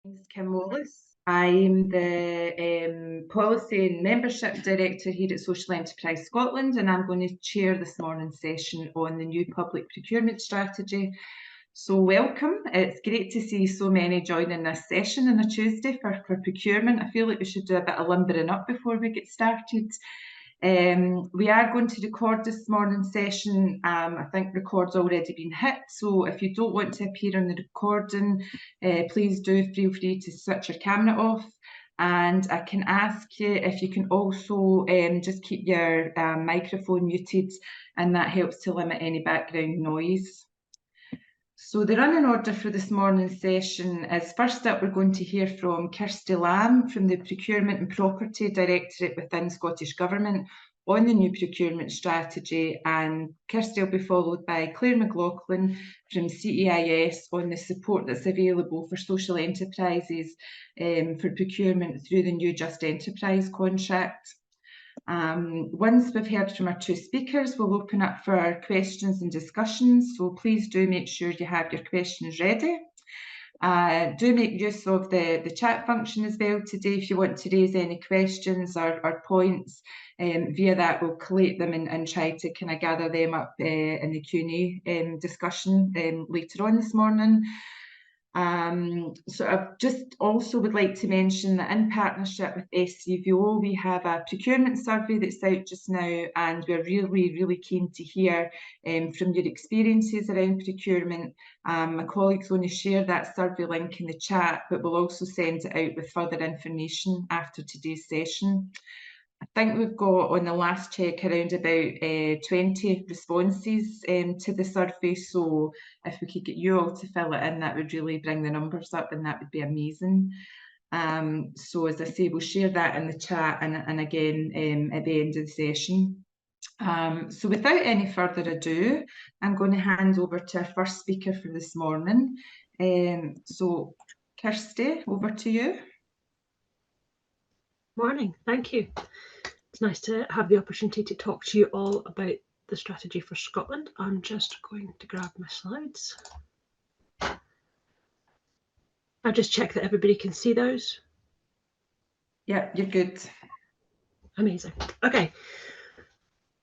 My name is Kim Wallace. I'm the Policy and Membership Director here at Social Enterprise Scotland, and I'm going to chair this morning's session on the new public procurement strategy. So welcome. It's great to see so many joining this session on a Tuesday for procurement. I feel like we should do a bit of limbering up before we get started. We are going to record this morning's session. I think record's already been hit, so if you don't want to appear on the recording, please do feel free to switch your camera off. And I can ask you if you can also just keep your microphone muted, and that helps to limit any background noise. So the running order for this morning's session is, first up, we're going to hear from Kirsty Lamb from the Procurement and Property Directorate within Scottish Government on the new procurement strategy, and Kirsty will be followed by Claire McLaughlin from CEIS on the support that's available for social enterprises for procurement through the new Just Enterprise contract. Once we've heard from our two speakers, we'll open up for questions and discussions, so please do make sure you have your questions ready. Do make use of the chat function as well today if you want to raise any questions or points. Via that, we'll collate them and try to kind of gather them up in the Q&A discussion later on this morning. So I just also would like to mention that in partnership with SCVO, we have a procurement survey that's out just now, and we're really keen to hear from your experiences around procurement. My colleague's going to share that survey link in the chat, but we'll also send it out with further information after today's session. I think we've got, on the last check, around about 20 responses to the survey, so if we could get you all to fill it in, that would really bring the numbers up, and that would be amazing. So as I say, we'll share that in the chat and again at the end of the session. So without any further ado, I'm going to hand over to our first speaker for this morning. So Kirsty, over to you. Morning, thank you. It's nice to have the opportunity to talk to you all about the strategy for Scotland. I'm just going to grab my slides. I'll just check that everybody can see those. Yeah, you're good. Amazing. Okay.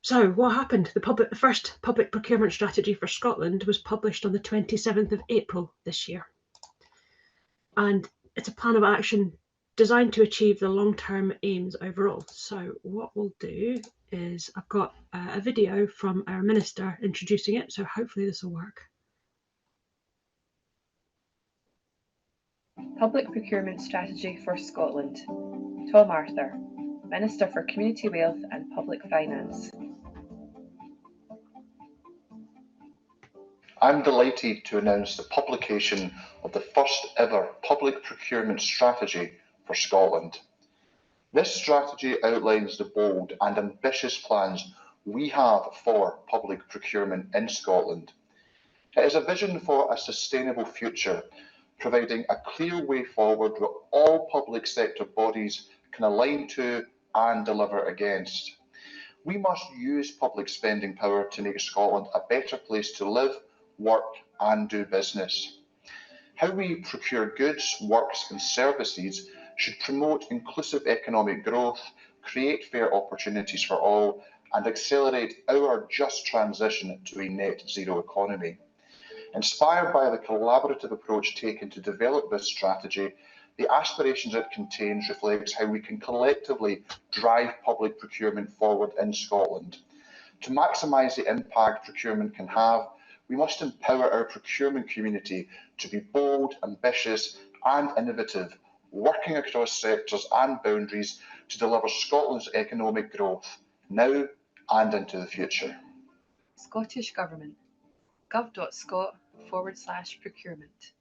So what happened? The first public procurement strategy for Scotland was published on the 27th of April this year. And it's a plan of action designed to achieve the long-term aims overall. So what we'll do is, I've got a video from our minister introducing it, so hopefully this will work. Public Procurement Strategy for Scotland. Tom Arthur, Minister for Community Wealth and Public Finance. I'm delighted to announce the publication of the first ever public procurement strategy for Scotland. This strategy outlines the bold and ambitious plans we have for public procurement in Scotland. It is a vision for a sustainable future, providing a clear way forward that all public sector bodies can align to and deliver against. We must use public spending power to make Scotland a better place to live, work and do business. How we procure goods, works and services should promote inclusive economic growth, create fair opportunities for all and accelerate our just transition to a net zero economy. Inspired by the collaborative approach taken to develop this strategy, the aspirations it contains reflects how we can collectively drive public procurement forward in Scotland. To maximise the impact procurement can have, we must empower our procurement community to be bold, ambitious and innovative, working across sectors and boundaries to deliver Scotland's economic growth, now and into the future. Scottish Government. gov.scot/procurement.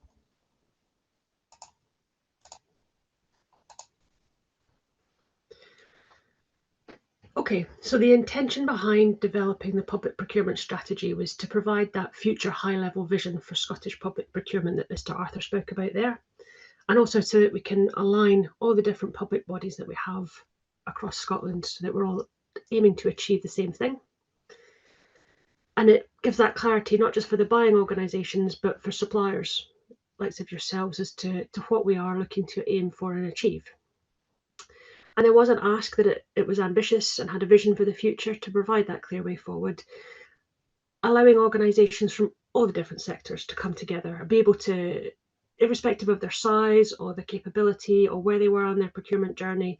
Okay, so the intention behind developing the public procurement strategy was to provide that future high-level vision for Scottish public procurement that Mr. Arthur spoke about there, and also so that we can align all the different public bodies that we have across Scotland so that we're all aiming to achieve the same thing. And it gives that clarity not just for the buying organisations, but for suppliers. likes of yourselves as to what we are looking to aim for and achieve. And there was an ask that it was ambitious and had a vision for the future to provide that clear way forward, allowing organisations from all the different sectors to come together and be able to, irrespective of their size or their capability or where they were on their procurement journey,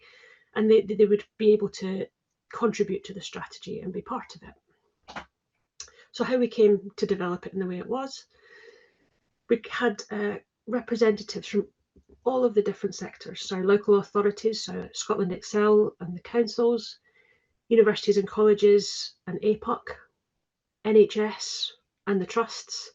and they would be able to contribute to the strategy and be part of it. So how we came to develop it in the way it was, we had representatives from all of the different sectors, so local authorities, so Scotland Excel and the councils, universities and colleges and APUC, NHS and the trusts,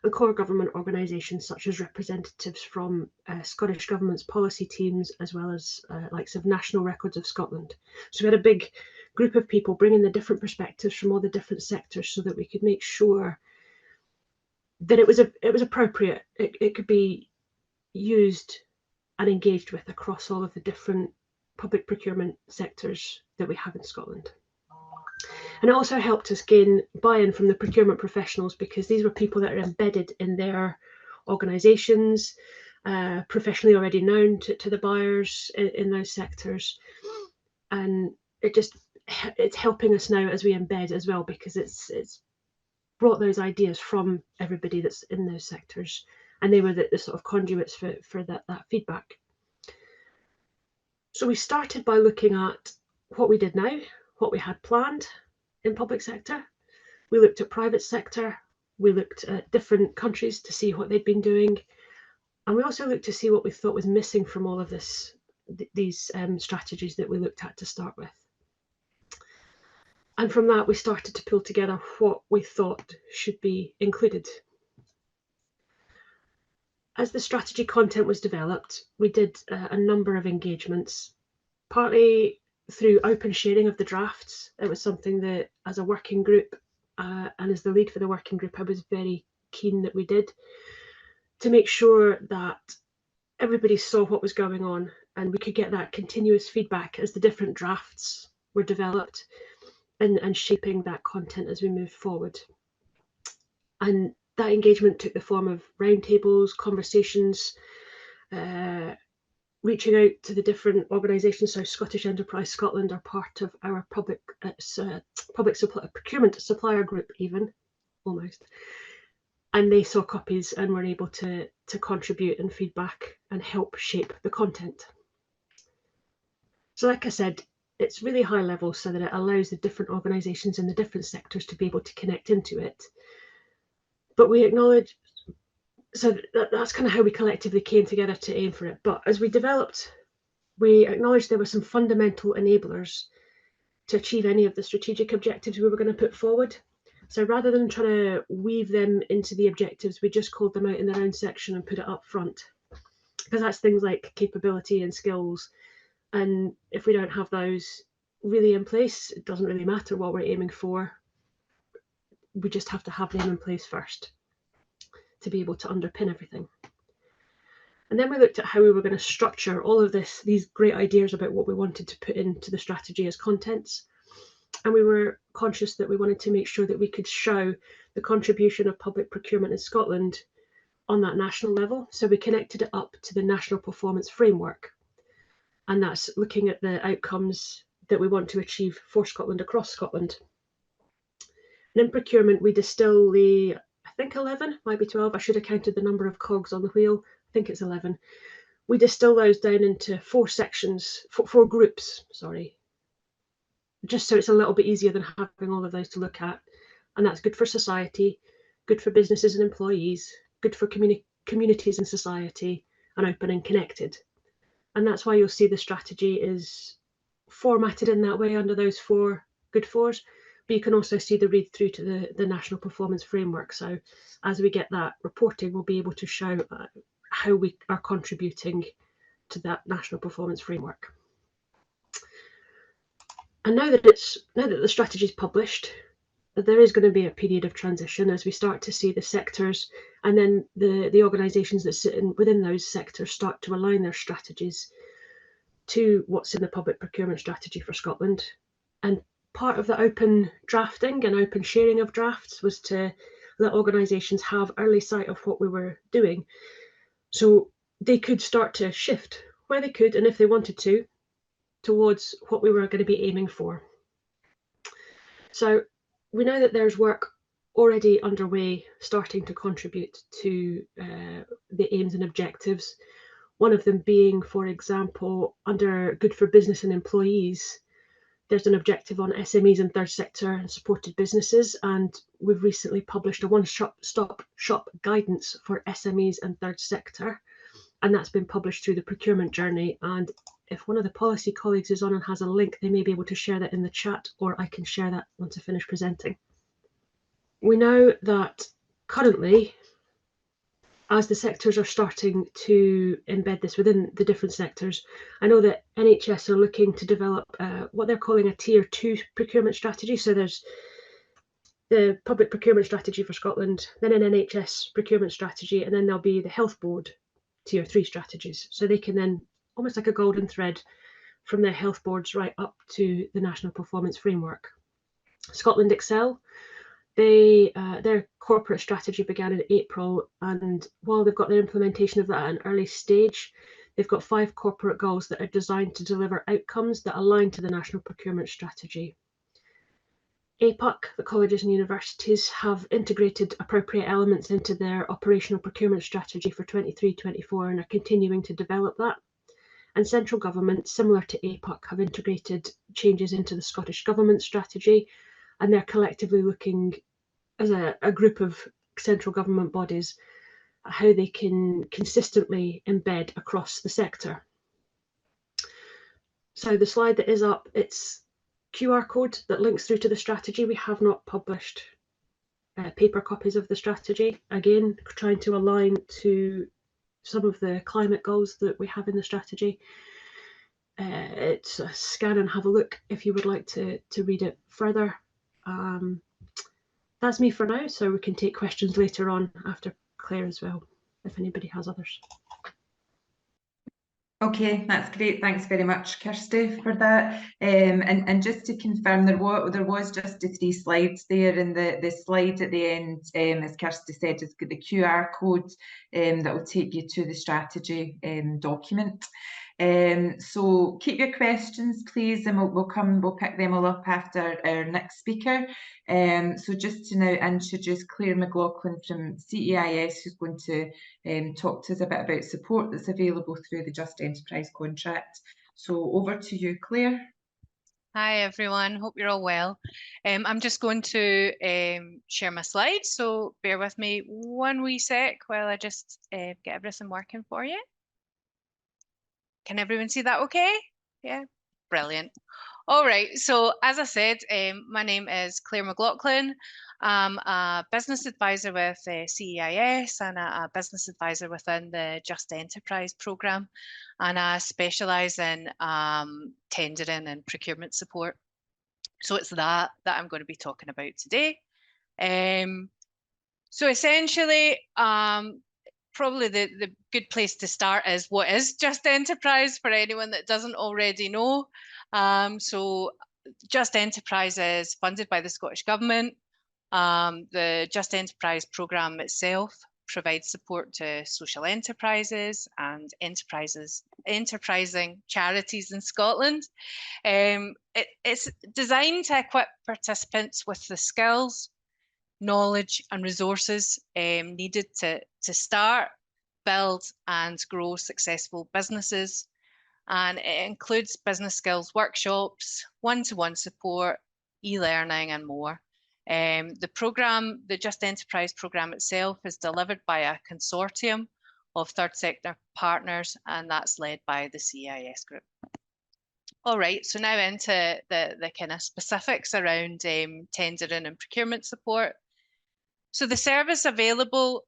and core government organisations such as representatives from Scottish Government's policy teams, as well as likes of National Records of Scotland. So we had a big group of people bringing the different perspectives from all the different sectors so that we could make sure that it was appropriate. It could be used and engaged with across all of the different public procurement sectors that we have in Scotland. And it also helped us gain buy-in from the procurement professionals, because these were people that are embedded in their organisations, professionally already known to the buyers in those sectors. And it's helping us now as we embed as well, because it's brought those ideas from everybody that's in those sectors, and they were the sort of conduits for that feedback. So we started by looking at what we did now, what we had planned in public sector. We looked at private sector, we looked at different countries to see what they'd been doing, and we also looked to see what we thought was missing from all of these strategies that we looked at to start with. And from that, we started to pull together what we thought should be included. As the strategy content was developed, we did a number of engagements, partly through open sharing of the drafts. It was something that, as a working group and as the lead for the working group, I was very keen that we did, to make sure that everybody saw what was going on and we could get that continuous feedback as the different drafts were developed, and shaping that content as we moved forward. And that engagement took the form of roundtables, conversations, reaching out to the different organisations. So Scottish Enterprise Scotland are part of our public procurement supplier group, even almost, and they saw copies and were able to contribute and feedback and help shape the content. So like I said, it's really high level so that it allows the different organisations in the different sectors to be able to connect into it. But we acknowledge, so that's kind of how we collectively came together to aim for it. But as we developed, we acknowledged there were some fundamental enablers to achieve any of the strategic objectives we were going to put forward. So rather than trying to weave them into the objectives, we just called them out in their own section and put it up front. Because that's things like capability and skills. And if we don't have those really in place, it doesn't really matter what we're aiming for. We just have to have them in place first to be able to underpin everything. And then we looked at how we were going to structure all of these great ideas about what we wanted to put into the strategy as contents. And we were conscious that we wanted to make sure that we could show the contribution of public procurement in Scotland on that national level. So we connected it up to the National Performance Framework. And that's looking at the outcomes that we want to achieve for Scotland across Scotland. And in procurement, we distill the, I think 11, might be 12. I should have counted the number of cogs on the wheel. I think it's 11. We distill those down into four sections, four groups, sorry, just so it's a little bit easier than having all of those to look at. And that's good for society, good for businesses and employees, good for communities and society, and open and connected. And that's why you'll see the strategy is formatted in that way under those four good fours. But you can also see the read through to the National Performance Framework. So as we get that reporting, we'll be able to show how we are contributing to that National Performance Framework. And now that the strategy is published, there is going to be a period of transition as we start to see the sectors and then the organisations that sit within those sectors start to align their strategies to what's in the public procurement strategy for Scotland. And part of the open drafting and open sharing of drafts was to let organisations have early sight of what we were doing. So they could start to shift where they could, and if they wanted to, towards what we were going to be aiming for. So we know that there's work already underway starting to contribute to the aims and objectives. One of them being, for example, under Good for Business and Employees, there's an objective on SMEs and third sector and supported businesses, and we've recently published a one-stop shop guidance for SMEs and third sector, and that's been published through the procurement journey. And if one of the policy colleagues is on and has a link, they may be able to share that in the chat, or I can share that once I finish presenting. We know that currently, as the sectors are starting to embed this within the different sectors, I know that NHS are looking to develop what they're calling a Tier 2 procurement strategy. So there's the Public Procurement Strategy for Scotland, then an NHS procurement strategy, and then there'll be the Health Board Tier 3 strategies. So they can then, almost like a golden thread, from their health boards right up to the National Performance Framework. Scotland Excel, their corporate strategy began in April, and while they've got their implementation of that at an early stage, they've got 5 corporate goals that are designed to deliver outcomes that align to the National Procurement Strategy. APUC, the colleges and universities, have integrated appropriate elements into their operational procurement strategy for 23-24 and are continuing to develop that. And central government, similar to APUC, have integrated changes into the Scottish Government strategy, and they're collectively looking as a group of central government bodies at how they can consistently embed across the sector. So the slide that is up, it's QR code that links through to the strategy. We have not published paper copies of the strategy, again trying to align to some of the climate goals that we have in the strategy. It's a scan and have a look if you would like to read it further. That's me for now, so we can take questions later on after Claire as well, if anybody has others. Okay, that's great. Thanks very much, Kirsty, for that. And just to confirm, there was just the 3 slides there, and the slide at the end, as Kirsty said, has got the QR code that will take you to the strategy document. So keep your questions, please, and we'll pick them all up after our next speaker. So just to now introduce Claire McLaughlin from CEIS, who's going to talk to us a bit about support that's available through the Just Enterprise contract. So over to you, Claire. Hi everyone, hope you're all well. I'm just going to share my slides, so bear with me one wee sec while I just get everything working for you. Can everyone see that okay? Yeah, brilliant. All right, so as I said, my name is Claire McLaughlin. I'm a business advisor with CEIS and a business advisor within the Just Enterprise programme, and I specialise in tendering and procurement support. So it's that I'm going to be talking about today. So essentially, probably the good place to start is what is Just Enterprise for anyone that doesn't already know. So Just Enterprise is funded by the Scottish Government. The Just Enterprise programme itself provides support to social enterprises and enterprising charities in Scotland. It's designed to equip participants with the skills, knowledge and resources needed to start, build and grow successful businesses. And it includes business skills workshops, one-to-one support, e-learning and more. The programme, the Just Enterprise programme itself, is delivered by a consortium of third sector partners, and that's led by the CEIS group. All right, so now into the kind of specifics around tendering and procurement support. So the service available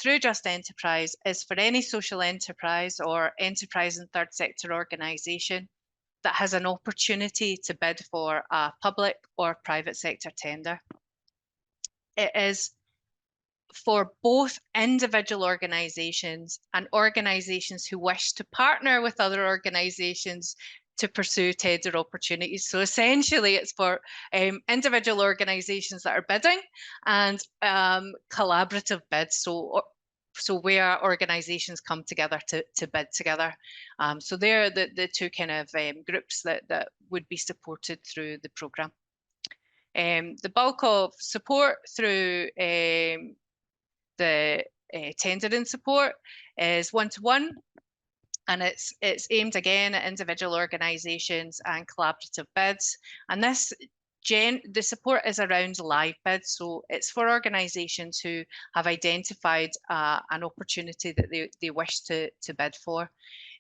through Just Enterprise is for any social enterprise or enterprise and third sector organisation that has an opportunity to bid for a public or private sector tender. It is for both individual organisations and organisations who wish to partner with other organisations to pursue tender opportunities. So essentially it's for individual organisations that are bidding and collaborative bids. So So where organisations come together to bid together. So they're the two kind of groups that would be supported through the programme. The bulk of support through the tendering support is one-to-one, and it's aimed again at individual organisations and collaborative bids. And the support is around live bids, so it's for organisations who have identified an opportunity that they wish to bid for.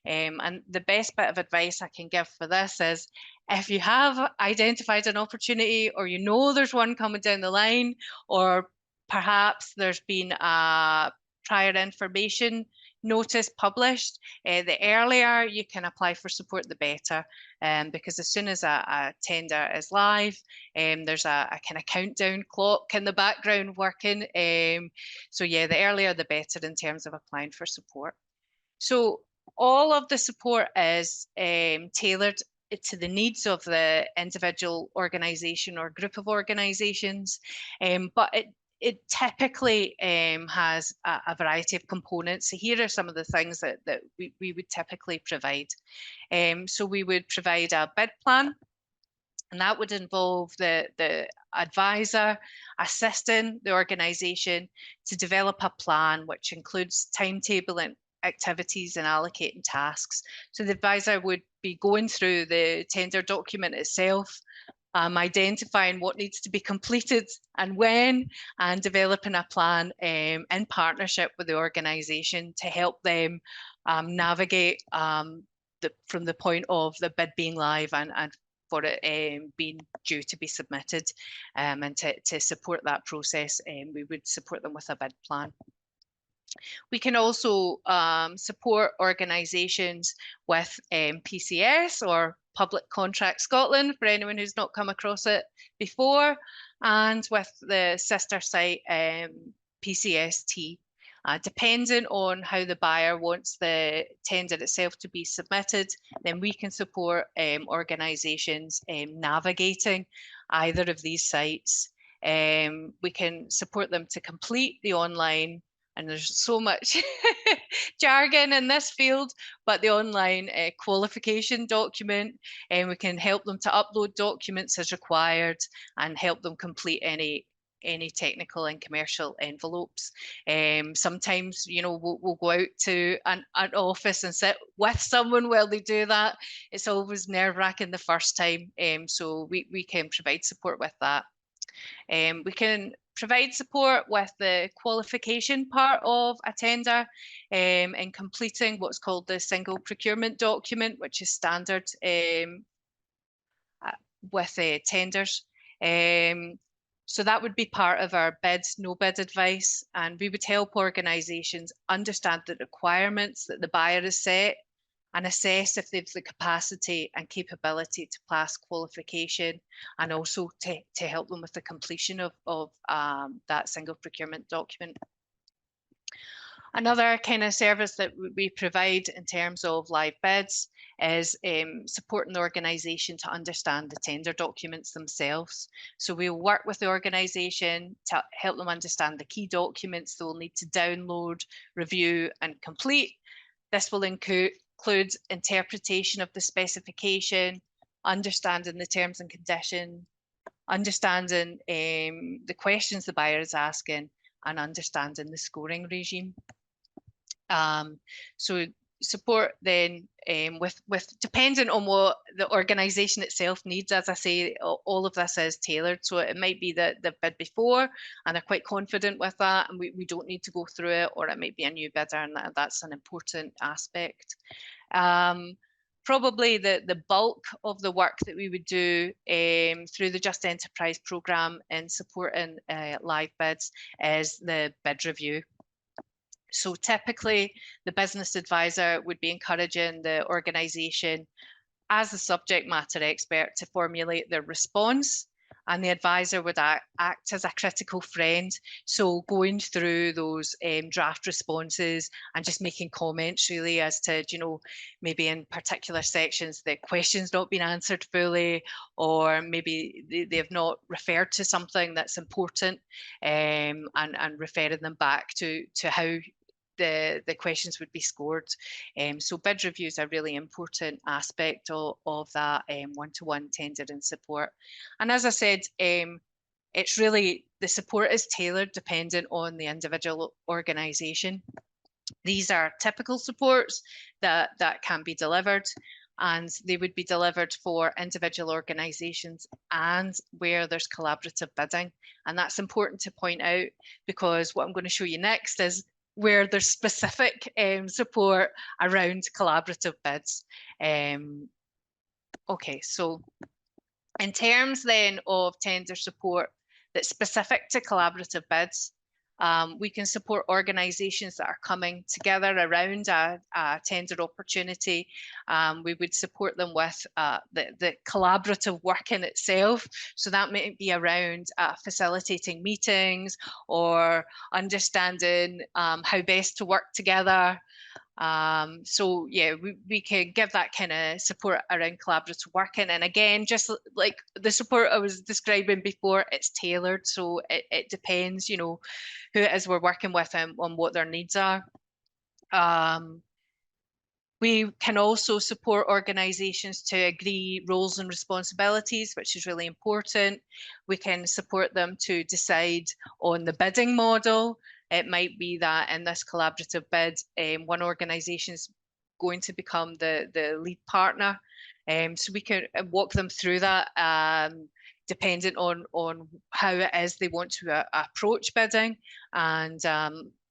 And the best bit of advice I can give for this is, if you have identified an opportunity, or you know there's one coming down the line, or perhaps there's been a prior information notice published, the earlier you can apply for support, the better. Because as soon as a tender is live, there's a kind of countdown clock in the background working. So yeah, the earlier the better in terms of applying for support. So all of the support is tailored to the needs of the individual organisation or group of organisations, but it typically has a variety of components. So here are some of the things that we would typically provide. So we would provide a bid plan, and that would involve the advisor assisting the organisation to develop a plan, which includes timetabling activities and allocating tasks. So the advisor would be going through the tender document itself, identifying what needs to be completed and when, and developing a plan in partnership with the organisation to help them navigate from the point of the bid being live and for it being due to be submitted, and to support that process, we would support them with a bid plan. We can also support organisations with PCS, or Public Contract Scotland, for anyone who's not come across it before, and with the sister site PCST. Depending on how the buyer wants the tender itself to be submitted, then we can support organisations navigating either of these sites. We can support them to complete the online, and there's so much jargon in this field, but the online qualification document, and we can help them to upload documents as required and help them complete any technical and commercial envelopes. Sometimes, you know, we'll go out to an office and sit with someone while they do that. It's always nerve-wracking the first time, so we can provide support with that. We can provide support with the qualification part of a tender, and completing what's called the single procurement document, which is standard with tenders. So that would be part of our no bid advice, and we would help organisations understand the requirements that the buyer has set and assess if they've the capacity and capability to pass qualification, and also to help them with the completion of that single procurement document. Another kind of service that we provide in terms of live bids is supporting the organisation to understand the tender documents themselves. So we'll work with the organisation to help them understand the key documents they'll need to download, review and complete. This will include interpretation of the specification, understanding the terms and conditions, understanding the questions the buyer is asking, and understanding the scoring regime. So support then with depending on what the organisation itself needs. As I say, all of this is tailored, so it might be that they've bid before and they're quite confident with that, and we don't need to go through it, or it might be a new bidder, and that's an important aspect. Probably the bulk of the work that we would do through the Just Enterprise programme in supporting live bids is the bid review. So typically the business advisor would be encouraging the organisation as the subject matter expert to formulate their response, and the advisor would act as a critical friend. So going through those draft responses and just making comments really as to, you know, maybe in particular sections the question's not been answered fully, or maybe they have not referred to something that's important, and referring them back to how the questions would be scored. So bid reviews are a really important aspect of that one-to-one tendering support. And as I said, it's really, the support is tailored dependent on the individual organisation. These are typical supports that can be delivered, and they would be delivered for individual organisations and where there's collaborative bidding. And that's important to point out, because what I'm going to show you next is where there's specific support around collaborative bids. Okay, so in terms then of tender support that's specific to collaborative bids, we can support organisations that are coming together around a tender opportunity. We would support them with the collaborative work in itself. So that may be around facilitating meetings or understanding how best to work together. So yeah, we can give that kind of support around collaborative working. And again, just like the support I was describing before, it's tailored. So it depends, you know, who it is we're working with and on what their needs are. We can also support organisations to agree roles and responsibilities, which is really important. We can support them to decide on the bidding model. It might be that in this collaborative bid, one organisation is going to become the lead partner. So we can walk them through that, dependent on how it is they want to approach bidding, and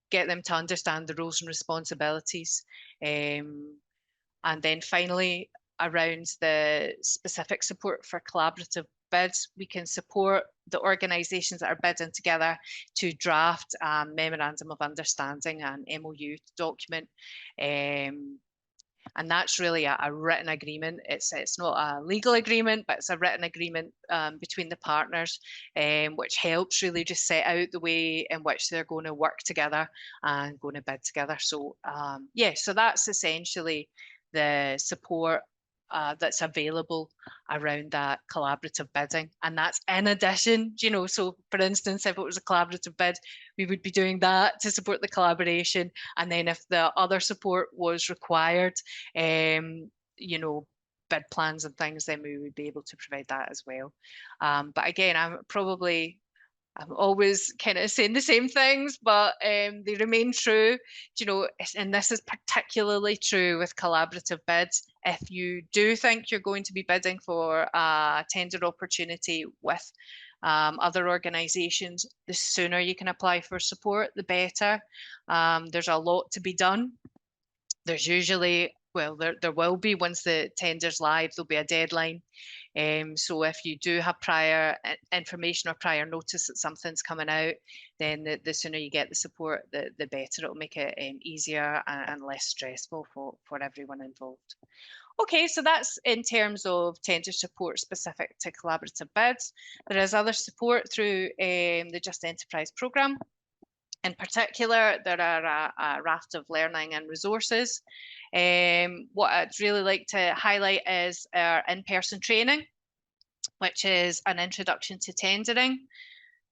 get them to understand the roles and responsibilities. And then finally, around the specific support for collaborative bids, we can support the organisations that are bidding together to draft a memorandum of understanding and MOU document. And that's really a written agreement. It's not a legal agreement, but it's a written agreement between the partners, which helps really just set out the way in which they're going to work together and going to bid together. So yeah, so that's essentially the support that's available around that collaborative bidding. And that's in addition, you know, so for instance, if it was a collaborative bid, we would be doing that to support the collaboration. And then if the other support was required, you know, bid plans and things, then we would be able to provide that as well. But again, I'm always kind of saying the same things, but they remain true, you know, and this is particularly true with collaborative bids. If you do think you're going to be bidding for a tender opportunity with other organisations, the sooner you can apply for support, the better. There's a lot to be done. There's usually, well, there will be, once the tender's live, there'll be a deadline. So if you do have prior information or prior notice that something's coming out, then the sooner you get the support, the better. It'll make it easier and less stressful for everyone involved. Okay, so that's in terms of tender support specific to collaborative bids. There is other support through the Just Enterprise programme. In particular, there are a raft of learning and resources. What I'd really like to highlight is our in-person training, which is an introduction to tendering.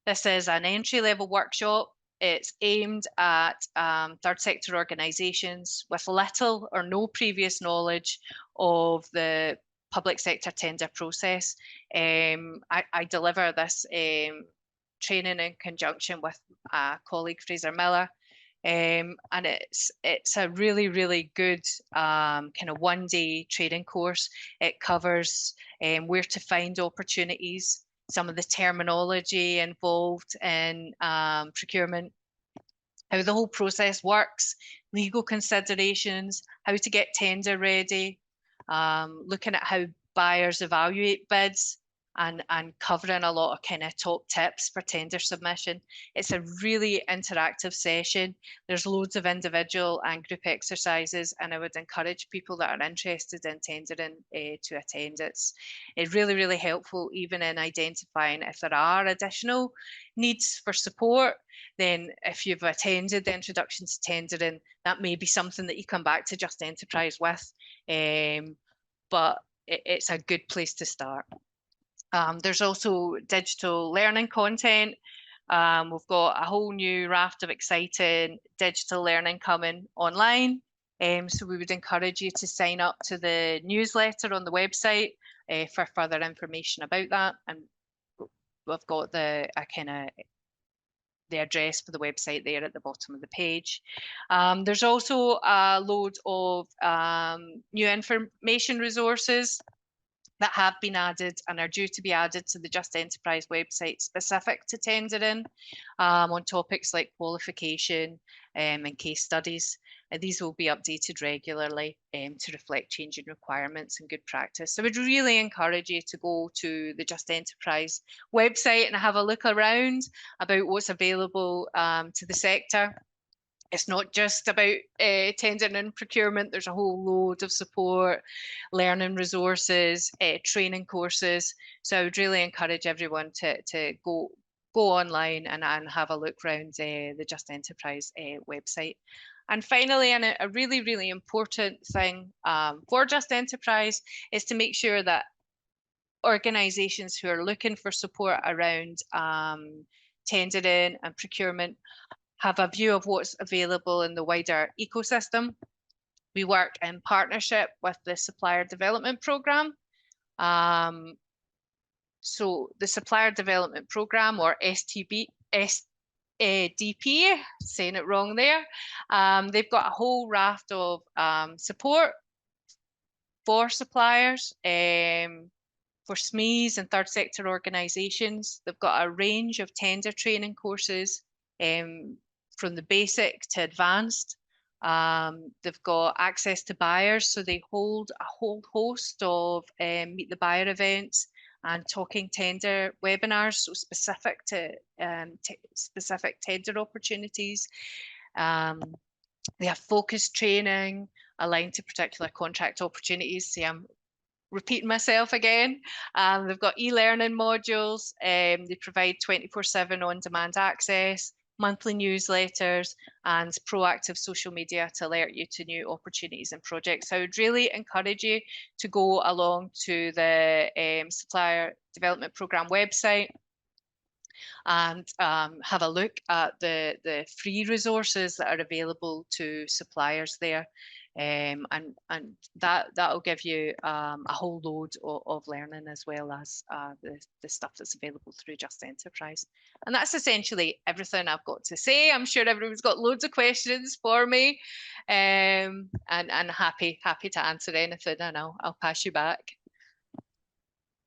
This is an entry-level workshop. It's aimed at third sector organisations with little or no previous knowledge of the public sector tender process. I deliver this training in conjunction with colleague Fraser Miller, and it's a really good kind of one-day training course. It covers where to find opportunities, some of the terminology involved in procurement, how the whole process works, legal considerations, how to get tender ready, looking at how buyers evaluate bids, and covering a lot of kind of top tips for tender submission. It's a really interactive session. There's loads of individual and group exercises, and I would encourage people that are interested in tendering to attend. It's really helpful, even in identifying if there are additional needs for support. Then if you've attended the introduction to tendering, that may be something that you come back to Just Enterprise with, but it's a good place to start. There's also digital learning content We've got a whole new raft of exciting digital learning coming online. So we would encourage you to sign up to the newsletter on the website for further information about that. And we've got the address for the website there at the bottom of the page. There's also a load of new information resources that have been added and are due to be added to the Just Enterprise website specific to tendering on topics like qualification and case studies. These will be updated regularly to reflect changing requirements and good practice. So I would really encourage you to go to the Just Enterprise website and have a look around about what's available to the sector. It's not just about tendering and procurement. There's a whole load of support, learning resources, training courses. So I would really encourage everyone to go online and have a look around the Just Enterprise website. And finally, and a really, really important thing for Just Enterprise is to make sure that organisations who are looking for support around tendering and procurement have a view of what's available in the wider ecosystem. We work in partnership with the Supplier Development Programme. So the Supplier Development Programme, or DP, saying it wrong there, they've got a whole raft of support for suppliers, for SMEs and third sector organisations. They've got a range of tender training courses from the basic to advanced. They've got access to buyers, so they hold a whole host of Meet the Buyer events and talking tender webinars, so specific to specific tender opportunities. They have focused training aligned to particular contract opportunities. See, I'm repeating myself again. They've got e-learning modules. They provide 24/7 on-demand access, monthly newsletters, and proactive social media to alert you to new opportunities and projects. So I would really encourage you to go along to the Supplier Development Programme website and have a look at the free resources that are available to suppliers there. And that'll give you a whole load of learning, as well as the stuff that's available through Just Enterprise. And that's essentially everything I've got to say. I'm sure everyone's got loads of questions for me, and happy to answer anything, and I'll pass you back.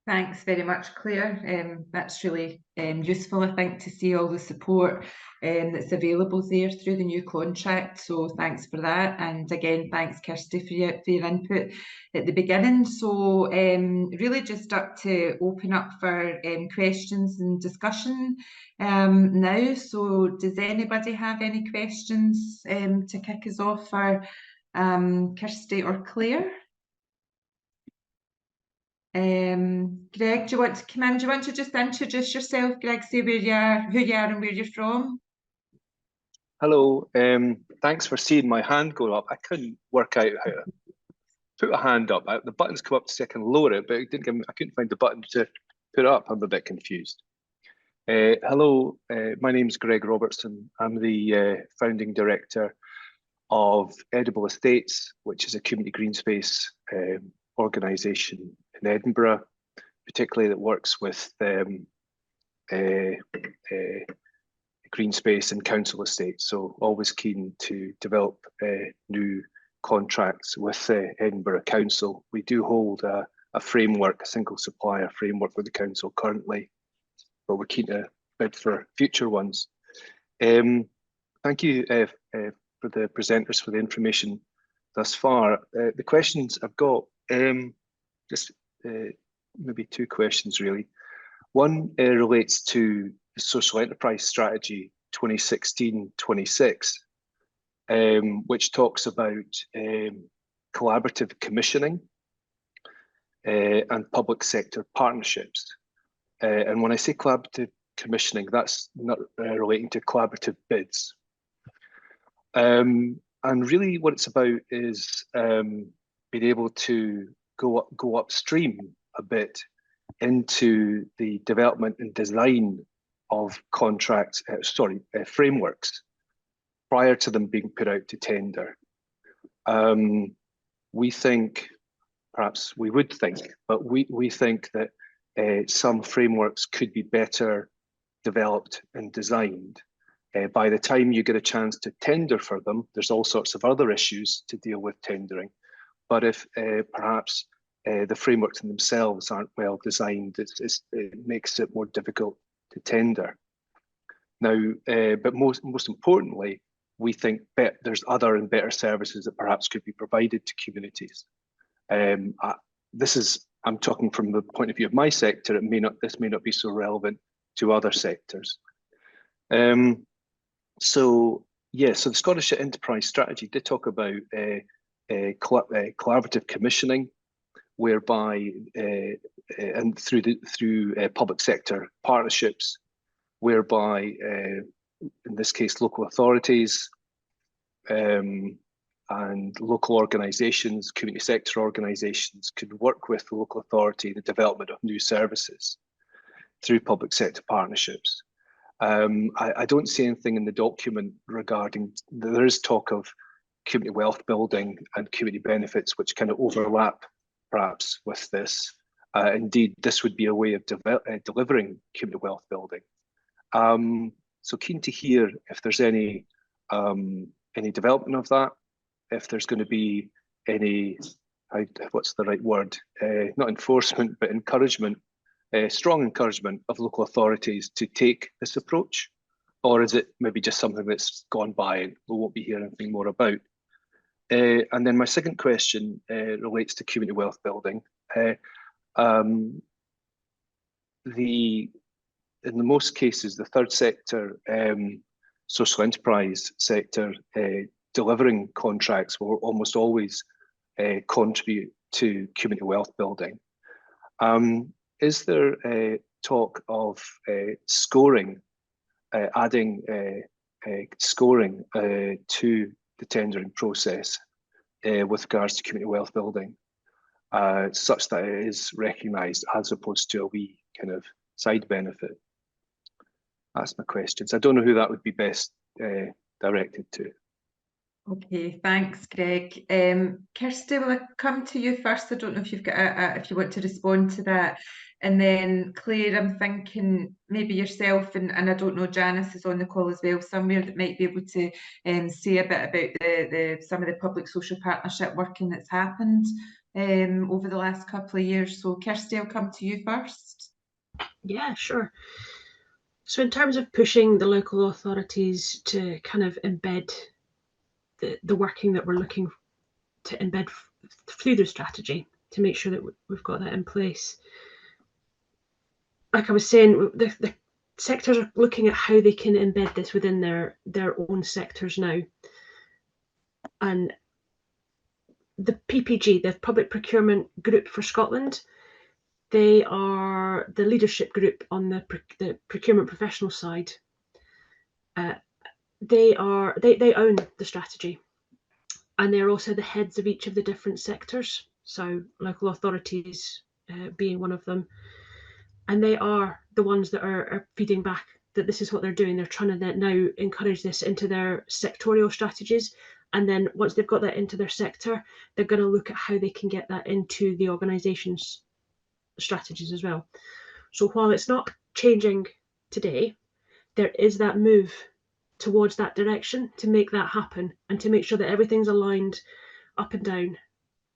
Thanks very much, Claire. That's really useful, I think, to see all the support that's available there through the new contract. So thanks for that. And again, thanks, Kirsty, for your input at the beginning. So really just up to open up for questions and discussion now. So does anybody have any questions to kick us off for Kirsty or Claire? Greg, do you want to come in? Do you want to just introduce yourself, Greg? Say where you are, who you are and where you're from. Hello, thanks for seeing my hand go up. I couldn't work out how to put a hand up. The buttons come up so I can lower it, but I couldn't find the button to put it up. I'm a bit confused. Hello, my name's Greg Robertson. I'm the founding director of Edible Estates, which is a community green space organisation in Edinburgh, particularly that works with green space and council estates. So always keen to develop new contracts with Edinburgh Council. We do hold a framework, a single supplier framework with the council currently, but we're keen to bid for future ones. Thank you for the presenters for the information thus far. The questions I've got, just maybe two questions really. One relates to the Social Enterprise Strategy 2016-26, which talks about collaborative commissioning and public sector partnerships. And when I say collaborative commissioning, that's not relating to collaborative bids. And really what it's about is being able to go upstream a bit into the development and design of contracts, frameworks prior to them being put out to tender. We think, perhaps we would think, but we think that some frameworks could be better developed and designed. By the time you get a chance to tender for them, there's all sorts of other issues to deal with tendering. But if perhaps the frameworks in themselves aren't well designed, it makes it more difficult to tender. Now, but most importantly, we think there's other and better services that perhaps could be provided to communities. I'm talking from the point of view of my sector. This may not be so relevant to other sectors. So the Scottish Enterprise Strategy did talk about collaborative commissioning, whereby and through public sector partnerships, whereby in this case local authorities and local organisations, community sector organisations could work with the local authority in the development of new services through public sector partnerships. I don't see anything in the document regarding, there is talk of community wealth building and community benefits, which kind of overlap perhaps with this. Indeed, this would be a way of delivering community wealth building. So keen to hear if there's any development of that, if there's going to be any, what's the right word, not enforcement, but encouragement, strong encouragement of local authorities to take this approach, or is it maybe just something that's gone by and we won't be hearing anything more about? And then my second question relates to community wealth building. In the most cases, the third sector, social enterprise sector, delivering contracts will almost always contribute to community wealth building. Is there a talk of scoring, adding scoring to the tendering process with regards to community wealth building, such that it is recognised as opposed to a wee kind of side benefit? That's my questions. I don't know who that would be best directed to. Okay, thanks, Greg. Kirsty, will I come to you first? I don't know if you've got if you want to respond to that. And then Claire, I'm thinking maybe yourself, and I don't know, Janice is on the call as well somewhere, that might be able to say a bit about some of the public social partnership working that's happened over the last couple of years. So Kirsty, I'll come to you first. Yeah, sure. So in terms of pushing the local authorities to kind of embed the working that we're looking to embed through the strategy, to make sure that we've got that in place. Like I was saying, the sectors are looking at how they can embed this within their own sectors now. And the PPG, the Public Procurement Group for Scotland, they are the leadership group on the procurement professional side. They own the strategy, and they're also the heads of each of the different sectors. So local authorities being one of them, and they are the ones that are feeding back that this is what they're doing. They're trying to now encourage this into their sectorial strategies, and then once they've got that into their sector, they're going to look at how they can get that into the organisation's strategies as well. So while it's not changing today, there is that move towards that direction to make that happen and to make sure that everything's aligned up and down,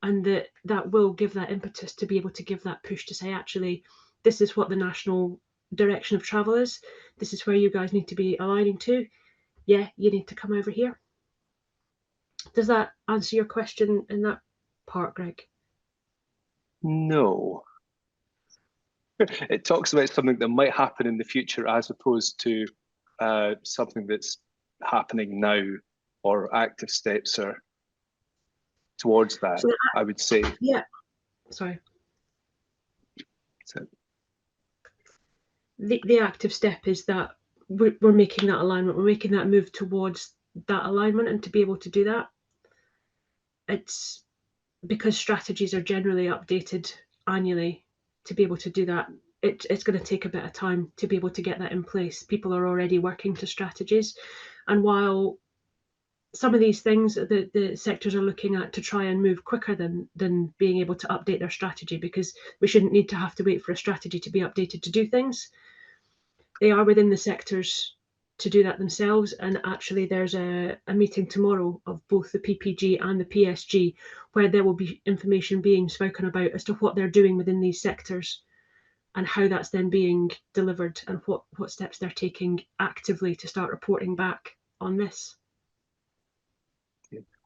and that will give that impetus to be able to give that push to say, actually, this is what the national direction of travel is. This is where you guys need to be aligning to. Yeah, you need to come over here. Does that answer your question in that part, Greg? No. It talks about something that might happen in the future as opposed to something that's happening now, or active steps are towards that, so I would say. Yeah, sorry. So, the active step is that we're making that alignment, we're making that move towards that alignment, and to be able to do that, it's because strategies are generally updated annually. To be able to do that it's going to take a bit of time to be able to get that in place. People are already working to strategies, and while some of these things the sectors are looking at to try and move quicker than being able to update their strategy, because we shouldn't need to have to wait for a strategy to be updated to do things. They are within the sectors to do that themselves, and actually there's a meeting tomorrow of both the PPG and the PSG where there will be information being spoken about as to what they're doing within these sectors and how that's then being delivered, and what steps they're taking actively to start reporting back on this.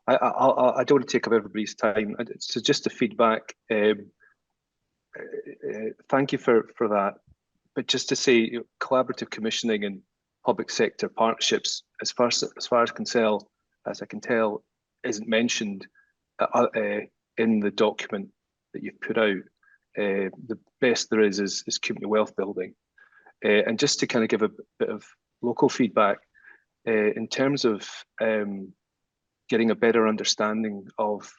I don't want to take up everybody's time. So just the feedback, thank you for that. But just to say, collaborative commissioning and public sector partnerships, as far as I can tell, isn't mentioned in the document that you've put out. The best there is community wealth building. And just to kind of give a bit of local feedback, in terms of getting a better understanding of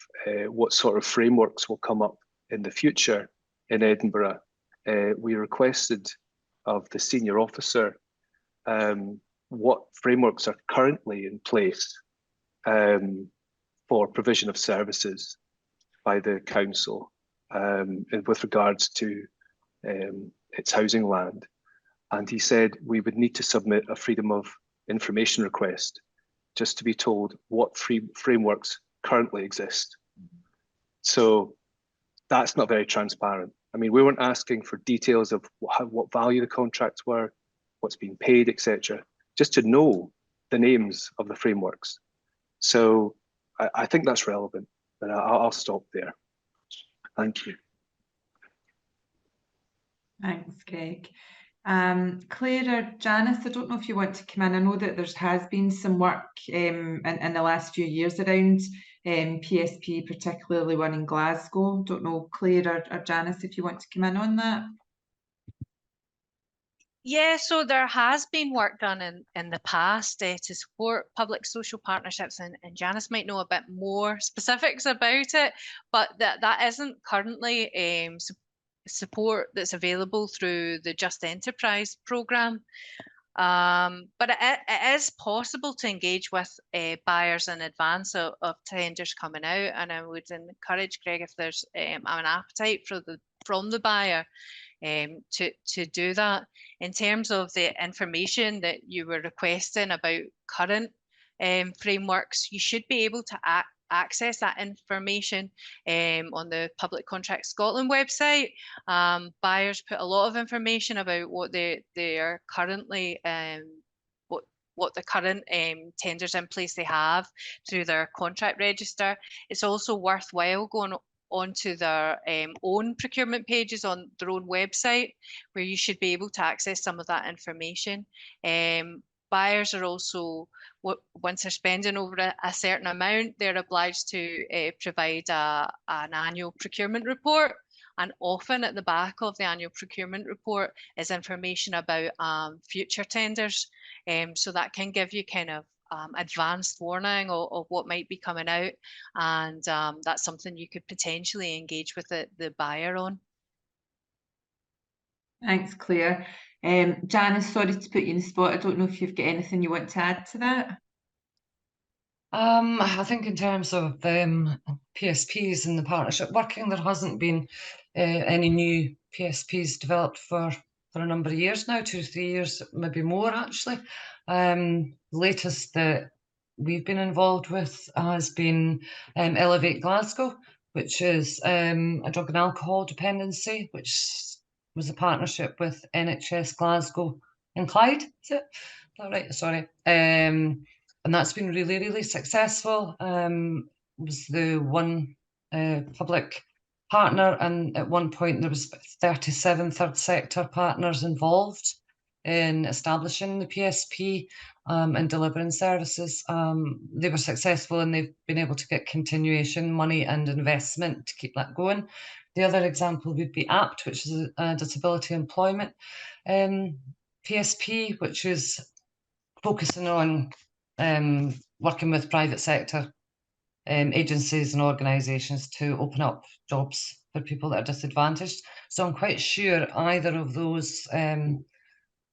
what sort of frameworks will come up in the future in Edinburgh, we requested of the senior officer what frameworks are currently in place for provision of services by the council with regards to its housing land. And he said we would need to submit a freedom of information request just to be told what frameworks currently exist. So that's not very transparent. I mean, we weren't asking for details of what value the contracts were, what's being paid, etc., just to know the names of the frameworks. So I think that's relevant, but I'll stop there. Thank you. Thanks, Greg. Claire or Janice, I don't know if you want to come in. I know that there has been some work in the last few years around PSP, particularly one in Glasgow. Don't know, Claire or Janice, if you want to come in on that. Yeah, so there has been work done in the past to support public social partnerships, and Janice might know a bit more specifics about it, but that isn't currently support that's available through the Just Enterprise programme. But it is possible to engage with buyers in advance of tenders coming out, and I would encourage Greg, if there's an appetite from the buyer, to do that. In terms of the information that you were requesting about current frameworks, you should be able to access that information on the Public Contract Scotland website. Buyers put a lot of information about what they are currently what the current tenders in place they have through their contract register. It's also worthwhile going onto their own procurement pages on their own website, where you should be able to access some of that information. Buyers are also, once they're spending over a certain amount, they're obliged to provide an annual procurement report. And often at the back of the annual procurement report is information about future tenders. So that can give you kind of advanced warning of what might be coming out, and that's something you could potentially engage with the buyer on. Thanks, Claire. Janice, sorry to put you in the spot. I don't know if you've got anything you want to add to that. I think in terms of PSPs and the partnership working, there hasn't been any new PSPs developed for a number of years now, 2 or 3 years, maybe more actually. The latest that we've been involved with has been Elevate Glasgow, which is a drug and alcohol dependency, which was a partnership with NHS Glasgow and Clyde, is it? Is that right? Sorry. And that's been really, really successful. Was the one public partner, and at one point there was 37 third sector partners involved in establishing the PSP and delivering services. They were successful, and they've been able to get continuation money and investment to keep that going. The other example would be APT, which is a disability employment PSP, which is focusing on working with private sector agencies and organisations to open up jobs for people that are disadvantaged. So I'm quite sure either of those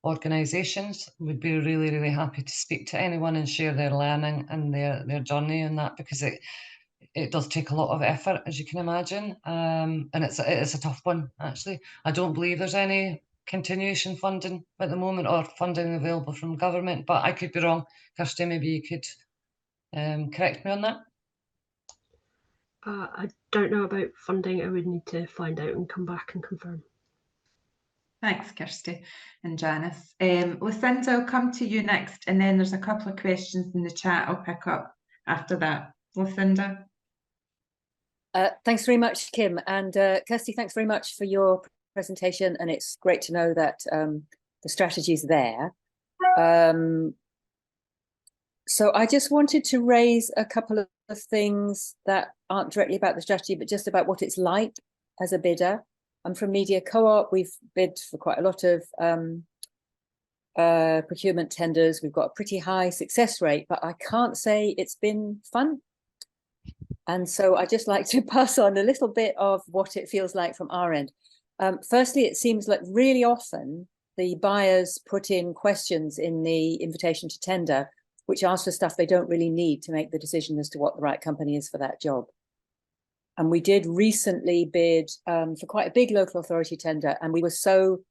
organisations would be really, really happy to speak to anyone and share their learning and their journey in that, because it does take a lot of effort, as you can imagine, and it's a tough one, actually. I don't believe there's any continuation funding at the moment or funding available from government, but I could be wrong. Kirsty, maybe you could correct me on that. I don't know about funding. I would need to find out and come back and confirm. Thanks, Kirsty and Janice. Lucinda, I'll come to you next, and then there's a couple of questions in the chat I'll pick up after that. Lucinda. Thanks very much, Kim, and Kirsty, thanks very much for your presentation, and it's great to know that the strategy is there. So I just wanted to raise a couple of things that aren't directly about the strategy, but just about what it's like as a bidder. I'm from Media Co-op. We've bid for quite a lot of procurement tenders. We've got a pretty high success rate, but I can't say it's been fun. And so I just like to pass on a little bit of what it feels like from our end. Firstly, it seems like really often the buyers put in questions in the invitation to tender, which ask for stuff they don't really need to make the decision as to what the right company is for that job. And we did recently bid for quite a big local authority tender, and we were so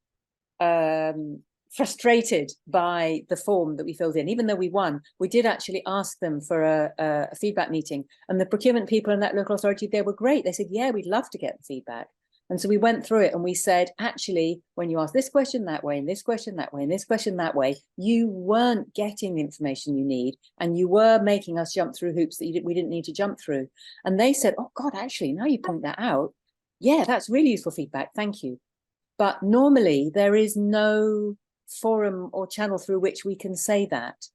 frustrated by the form that we filled in. Even though we won, we did actually ask them for a feedback meeting, and the procurement people in that local authority, they were great. They said, yeah, we'd love to get the feedback. And so we went through it and we said, actually, when you ask this question that way, and this question that way, and this question that way, you weren't getting the information you need, and you were making us jump through hoops that we didn't need to jump through. And they said, oh God, actually, now you point that out, yeah, that's really useful feedback, thank you. But normally there is no forum or channel through which we can say that.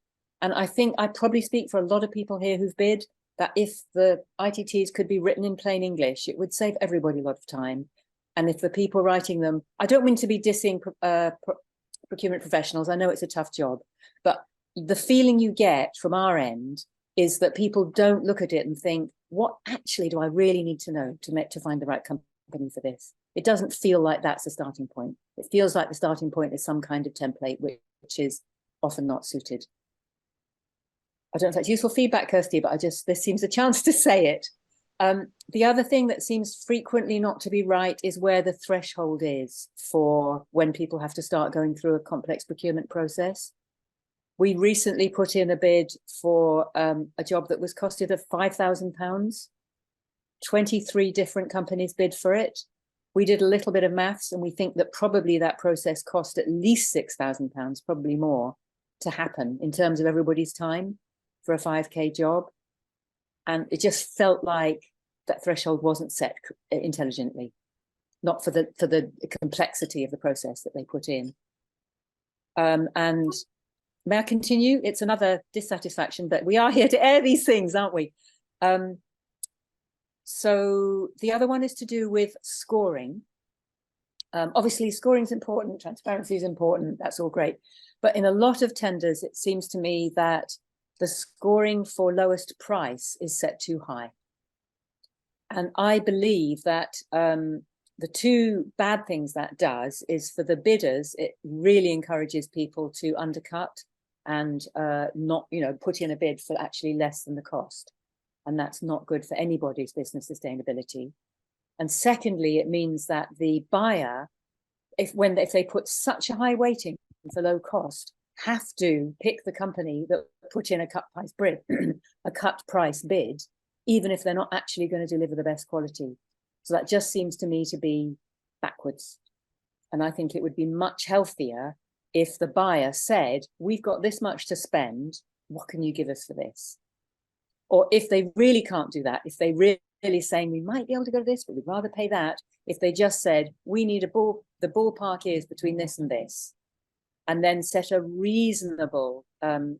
And I think I probably speak for a lot of people here who've bid, that if the ITTs could be written in plain English, it would save everybody a lot of time. And if the people writing them, I don't mean to be dissing procurement professionals, I know it's a tough job, but the feeling you get from our end is that people don't look at it and think, what actually do I really need to know to find the right company for this? It doesn't feel like that's the starting point. It feels like the starting point is some kind of template, which is often not suited. I don't know if that's useful feedback, Kirsty, but this seems a chance to say it. The other thing that seems frequently not to be right is where the threshold is for when people have to start going through a complex procurement process. We recently put in a bid for a job that was costed of £5,000. 23 different companies bid for it. We did a little bit of maths, and we think that probably that process cost at least £6,000, probably more, to happen in terms of everybody's time for a 5K job. And it just felt like that threshold wasn't set intelligently, not for the complexity of the process that they put in. And may I continue? It's another dissatisfaction, but we are here to air these things, aren't we? So the other one is to do with scoring. Obviously, scoring is important, transparency is important, that's all great. But in a lot of tenders, it seems to me that the scoring for lowest price is set too high. And I believe that the two bad things that does is for the bidders, it really encourages people to undercut and not, put in a bid for actually less than the cost. And that's not good for anybody's business sustainability. And secondly, it means that the buyer, if they put such a high weighting for low cost, have to pick the company that put in a cut price bid, even if they're not actually going to deliver the best quality. So that just seems to me to be backwards. And I think it would be much healthier if the buyer said, we've got this much to spend, what can you give us for this? Or if they really can't do that, if they really saying we might be able to go to this, but we'd rather pay that, if they just said, we need the ballpark is between this and this, and then set a reasonable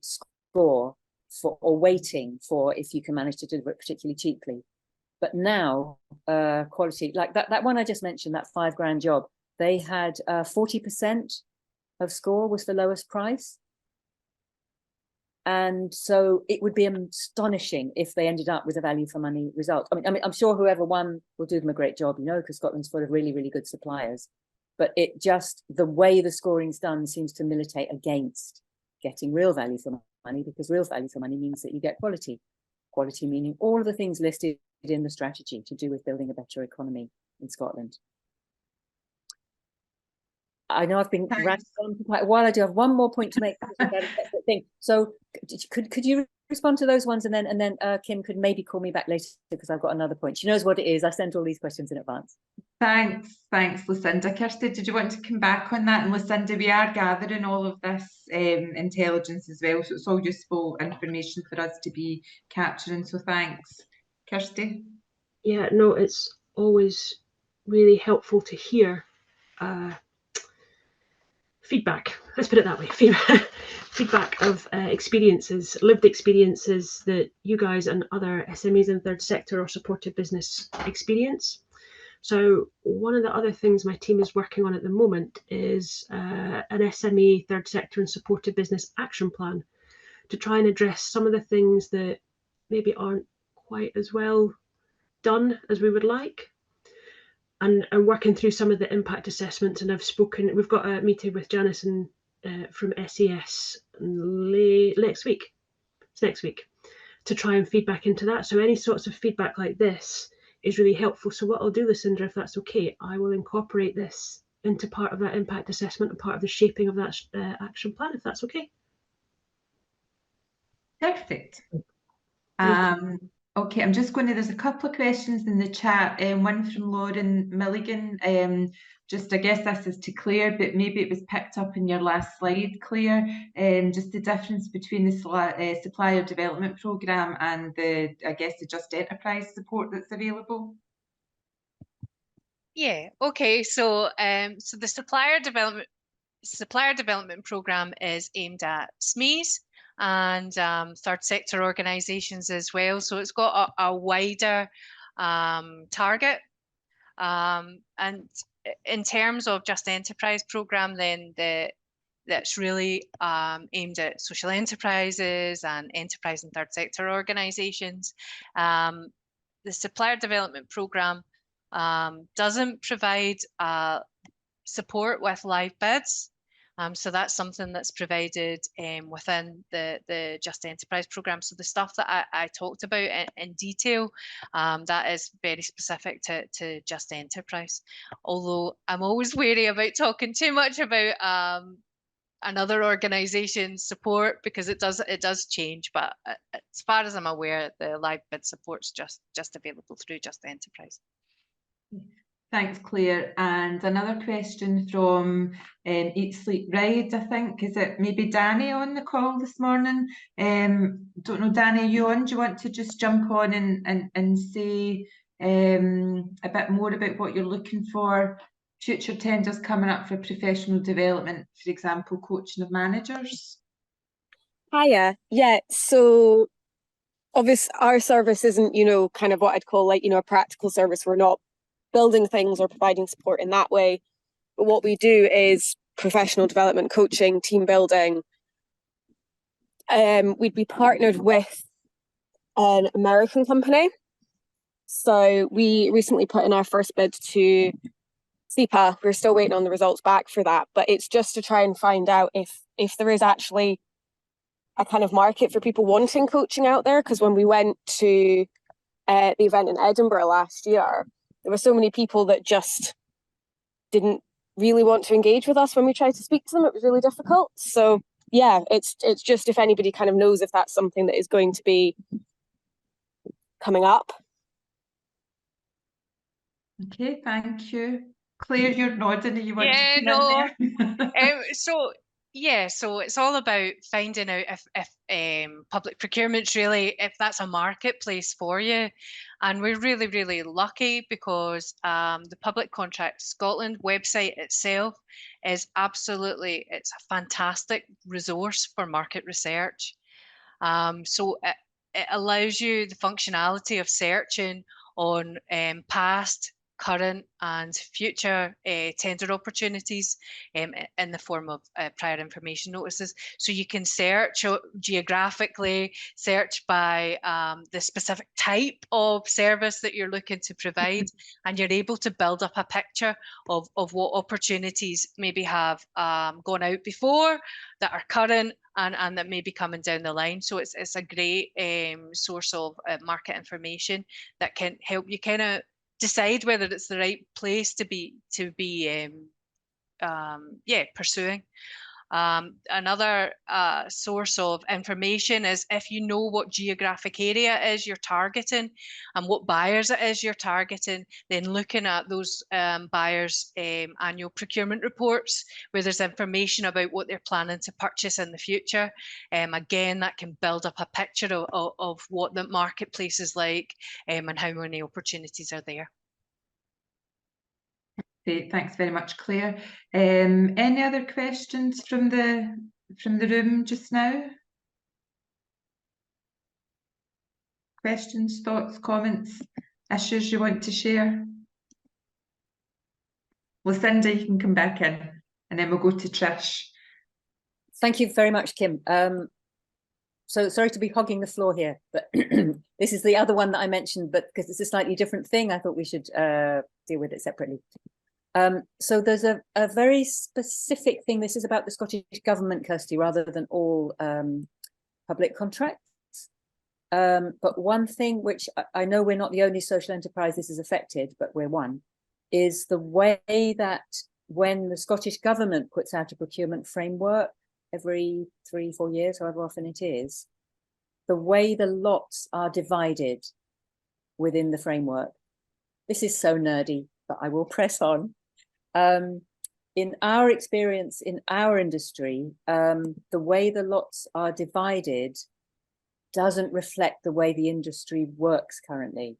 score for, or waiting for, if you can manage to deliver it particularly cheaply. But now quality, like that one I just mentioned, that £5,000 job, they had 40% of score was the lowest price. And so it would be astonishing if they ended up with a value for money result. I mean, I'm sure whoever won will do them a great job, you know, because Scotland's full of really, really good suppliers. But it just, the way the scoring's done seems to militate against getting real value for money, because real value for money means that you get quality. Quality meaning all of the things listed in the strategy to do with building a better economy in Scotland. I know I've been ranting on for quite a while. I do have one more point to make about a separate thing. So could you respond to those ones, and then Kim could maybe call me back later because I've got another point. She knows what it is. I sent all these questions in advance. Thanks, Lucinda. Kirsty, did you want to come back on that? And Lucinda, we are gathering all of this intelligence as well, so it's all useful information for us to be capturing. So thanks, Kirsty. Yeah, no, it's always really helpful to hear feedback. Let's put it that way. Feedback of experiences, lived experiences that you guys and other SMEs in third sector or supported business experience. So one of the other things my team is working on at the moment is an SME, third sector and supported business action plan to try and address some of the things that maybe aren't quite as well done as we would like. And working through some of the impact assessments, and we've got a meeting with Janice and from CEIS next week. It's next week, to try and feed back into that. So any sorts of feedback like this is really helpful. So what I'll do, Lucinda, if that's okay, I will incorporate this into part of that impact assessment and part of the shaping of that action plan, if that's okay. Perfect. Okay, I'm just going to, there's a couple of questions in the chat, one from Lauren Milligan. Just, I guess this is to Claire, but maybe it was picked up in your last slide, Claire, just the difference between the supplier development programme and the, I guess, the Just Enterprise support that's available. Yeah, okay, so so the supplier development programme is aimed at SMEs and third sector organisations as well. So it's got a wider target. And in terms of Just Enterprise programme, then that's really aimed at social enterprises and enterprise and third sector organisations. The supplier development programme doesn't provide support with live bids. So that's something that's provided within the Just Enterprise programme. So the stuff that I talked about in detail, that is very specific to Just Enterprise. Although I'm always wary about talking too much about another organisation's support, because it does change. But as far as I'm aware, the live bid support's just available through Just Enterprise. Thanks, Claire. And another question from Eat, Sleep, Ride, I think. Is it maybe Danny on the call this morning? Don't know, Danny, are you on? Do you want to just jump on and say a bit more about what you're looking for? Future tenders coming up for professional development, for example, coaching of managers? Hiya. Yeah, so obviously our service isn't, you know, kind of what I'd call like, you know, a practical service. We're not building things or providing support in that way. But what we do is professional development, coaching, team building. We'd be partnered with an American company. So we recently put in our first bid to CEPA. We're still waiting on the results back for that, but it's just to try and find out if there is actually a kind of market for people wanting coaching out there. Because when we went to the event in Edinburgh last year, there were so many people that just didn't really want to engage with us when we tried to speak to them. It was really difficult. So yeah, it's just if anybody kind of knows if that's something that is going to be coming up. Okay, thank you. Claire, you're nodding. You want Yeah, to come no. in there? So it's all about finding out if public procurement's really, if that's a marketplace for you. And we're really, really lucky because the Public Contract Scotland website itself is absolutely, it's a fantastic resource for market research. So it allows you the functionality of searching on past current and future tender opportunities in the form of prior information notices. So you can search geographically, search by the specific type of service that you're looking to provide, and you're able to build up a picture of what opportunities maybe have gone out before, that are current, and that may be coming down the line. So it's a great source of market information that can help you kind of decide whether it's the right place to be pursuing. Another source of information is if you know what geographic area it is you're targeting and what buyers it is you're targeting, then looking at those buyers' annual procurement reports where there's information about what they're planning to purchase in the future. Again, that can build up a picture of what the marketplace is like and how many opportunities are there. Okay, thanks very much, Claire. Any other questions from the room just now? Questions, thoughts, comments, issues you want to share? Lucinda, you can come back in, and then we'll go to Trish. Thank you very much, Kim. So sorry to be hogging the floor here, but this is the other one that I mentioned, but because it's a slightly different thing, I thought we should deal with it separately. So there's a very specific thing. This is about the Scottish Government, Kirsty, rather than all public contracts. But one thing which I know we're not the only social enterprise this is affected, but we're one, is the way that when the Scottish Government puts out a procurement framework every 3-4 years, however often it is, the way the lots are divided within the framework. This is so nerdy, but I will press on. In our experience in our industry, the way the lots are divided doesn't reflect the way the industry works currently,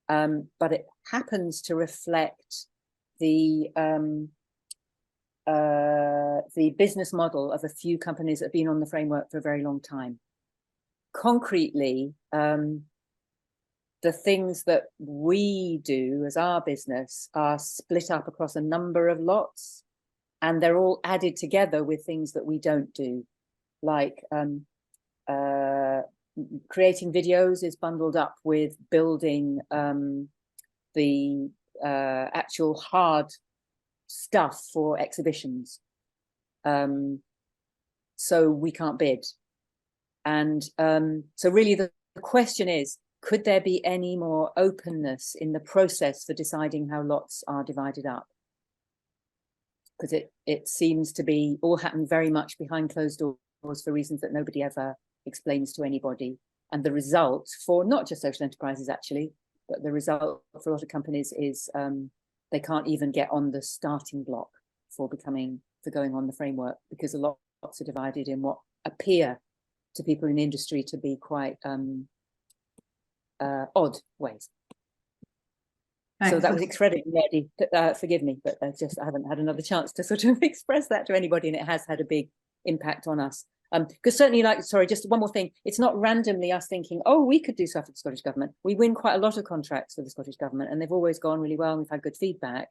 but it happens to reflect the business model of a few companies that have been on the framework for a very long time. Concretely, the things that we do as our business are split up across a number of lots, and they're all added together with things that we don't do, like creating videos is bundled up with building the actual hard stuff for exhibitions. So we can't bid. And so really the question is, could there be any more openness in the process for deciding how lots are divided up? Because it seems to be all happen very much behind closed doors for reasons that nobody ever explains to anybody. And the result for not just social enterprises actually, but the result for a lot of companies is they can't even get on the starting block for going on the framework, because the lots are divided in what appear to people in the industry to be quite odd ways. Thanks. So that was incredibly nerdy. Forgive me, but I haven't had another chance to sort of express that to anybody, and it has had a big impact on us. Because certainly, sorry, just one more thing. It's not randomly us thinking, oh, we could do stuff for the Scottish Government. We win quite a lot of contracts for the Scottish Government, and they've always gone really well, and we've had good feedback.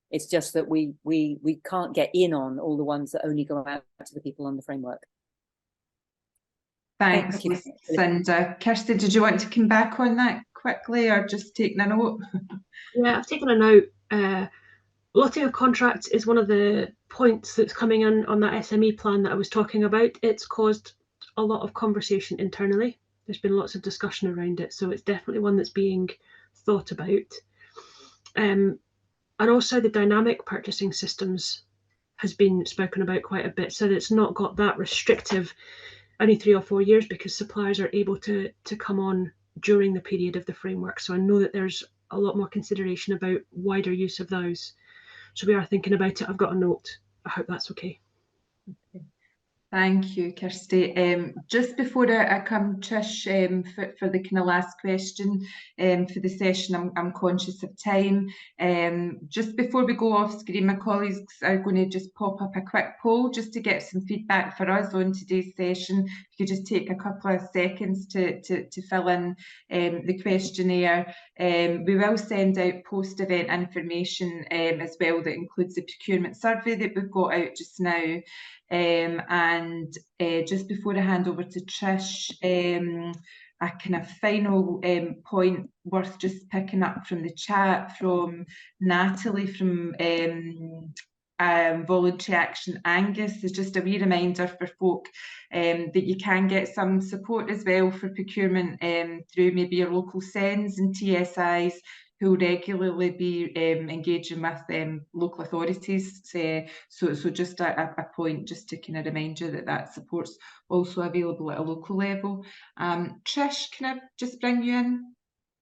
It's just that we can't get in on all the ones that only go out to the people on the framework. Thanks, Lucinda. Kirsty, did you want to come back on that quickly, or just taking a note? Yeah, I've taken a note. Lotting of contracts is one of the points that's coming in on that SME plan that I was talking about. It's caused a lot of conversation internally. There's been lots of discussion around it, so it's definitely one that's being thought about. And also the dynamic purchasing systems has been spoken about quite a bit, so that it's not got that restrictive only 3 or 4 years, because suppliers are able to come on during the period of the framework. So I know that there's a lot more consideration about wider use of those. So we are thinking about it. I've got a note. I hope that's okay. Thank you, Kirsty. Just before I come, Trish, for the kind of last question for the session, I'm conscious of time. Just before we go off screen, my colleagues are going to just pop up a quick poll just to get some feedback for us on today's session. If you could just take a couple of seconds to fill in the questionnaire. We will send out post-event information as well that includes the procurement survey that we've got out just now. And just before I hand over to Trish, a kind of final point worth just picking up from the chat from Natalie from Voluntary Action Angus is just a wee reminder for folk that you can get some support as well for procurement through maybe your local SENS and TSIs who will regularly be engaging with local authorities. So just a point just to kind of remind you that support's also available at a local level. Trish, can I just bring you in?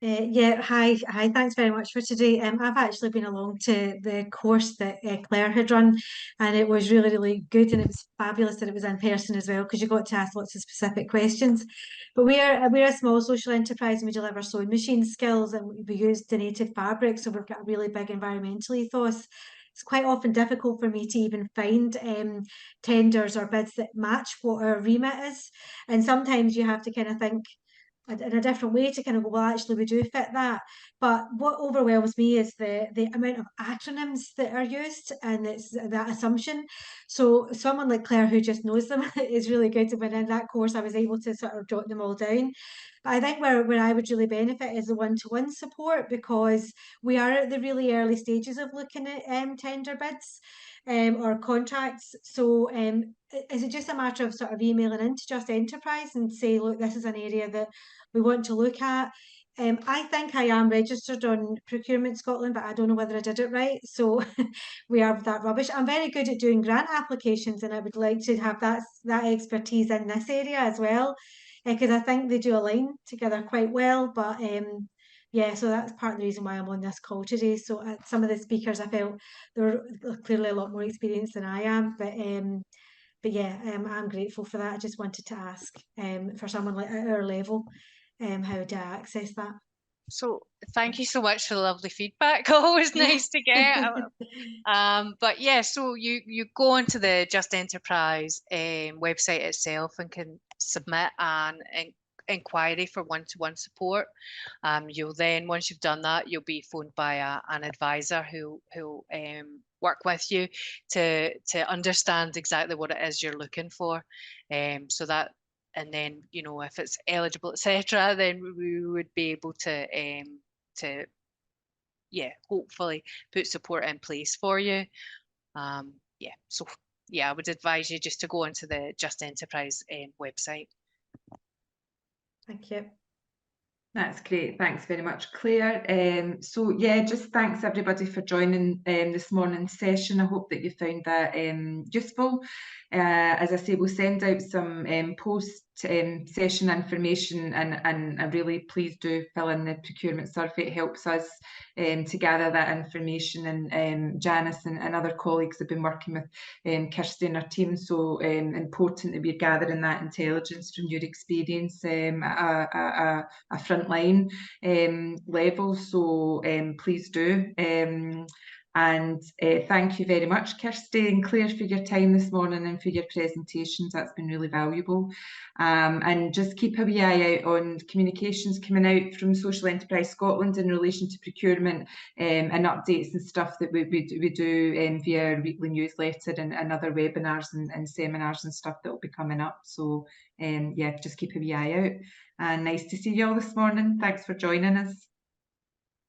Yeah, hi, thanks very much for today. I've actually been along to the course that Claire had run, and it was really, really good, and it was fabulous that it was in person as well, because you got to ask lots of specific questions. But we're a small social enterprise, and we deliver sewing machine skills, and we use donated fabric, so we've got a really big environmental ethos. It's quite often difficult for me to even find tenders or bids that match what our remit is, and sometimes you have to kind of think in a different way to kind of go, well, actually we do fit that. But what overwhelms me is the amount of acronyms that are used, and it's that assumption. So someone like Claire who just knows them is really good. When in that course I was able to sort of jot them all down. But I think where I would really benefit is the one-to-one support, because we are at the really early stages of looking at tender bids or contracts. So is it just a matter of sort of emailing into Just Enterprise and say, look, this is an area that we want to look at? I think I am registered on Procurement Scotland, but I don't know whether I did it right. So we are that rubbish. I'm very good at doing grant applications, and I would like to have that expertise in this area as well, because I think they do align together quite well. But yeah, so that's part of the reason why I'm on this call today. So some of the speakers, I felt they were clearly a lot more experienced than I am, but yeah, I'm grateful for that. I just wanted to ask for someone like at our level, how do I access that? So thank you so much for the lovely feedback. Always nice to get. But yeah, so you go onto the Just Enterprise website itself and can submit an inquiry for one-to-one support. You'll then, once you've done that, you'll be phoned by an advisor who work with you to understand exactly what it is you're looking for. So that, and then, you know, if it's eligible, etc., then we would be able to yeah, hopefully put support in place for you. Yeah, so yeah, I would advise you just to go onto the Just Enterprise website. Thank you. That's great. Thanks very much, Claire. So yeah, just thanks everybody for joining this morning's session. I hope that you found that useful. As I say, we'll send out some post-session information, and really please do fill in the procurement survey. It helps us to gather that information, and Janice and other colleagues have been working with Kirsty and her team, so important that we're gathering that intelligence from your experience at a frontline level, so please do. And thank you very much, Kirsty and Claire, for your time this morning and for your presentations. That's been really valuable. And just keep a wee eye out on communications coming out from Social Enterprise Scotland in relation to procurement and updates and stuff that we do via our weekly newsletter and other webinars and seminars and stuff that will be coming up. So yeah, just keep a wee eye out. And nice to see you all this morning. Thanks for joining us.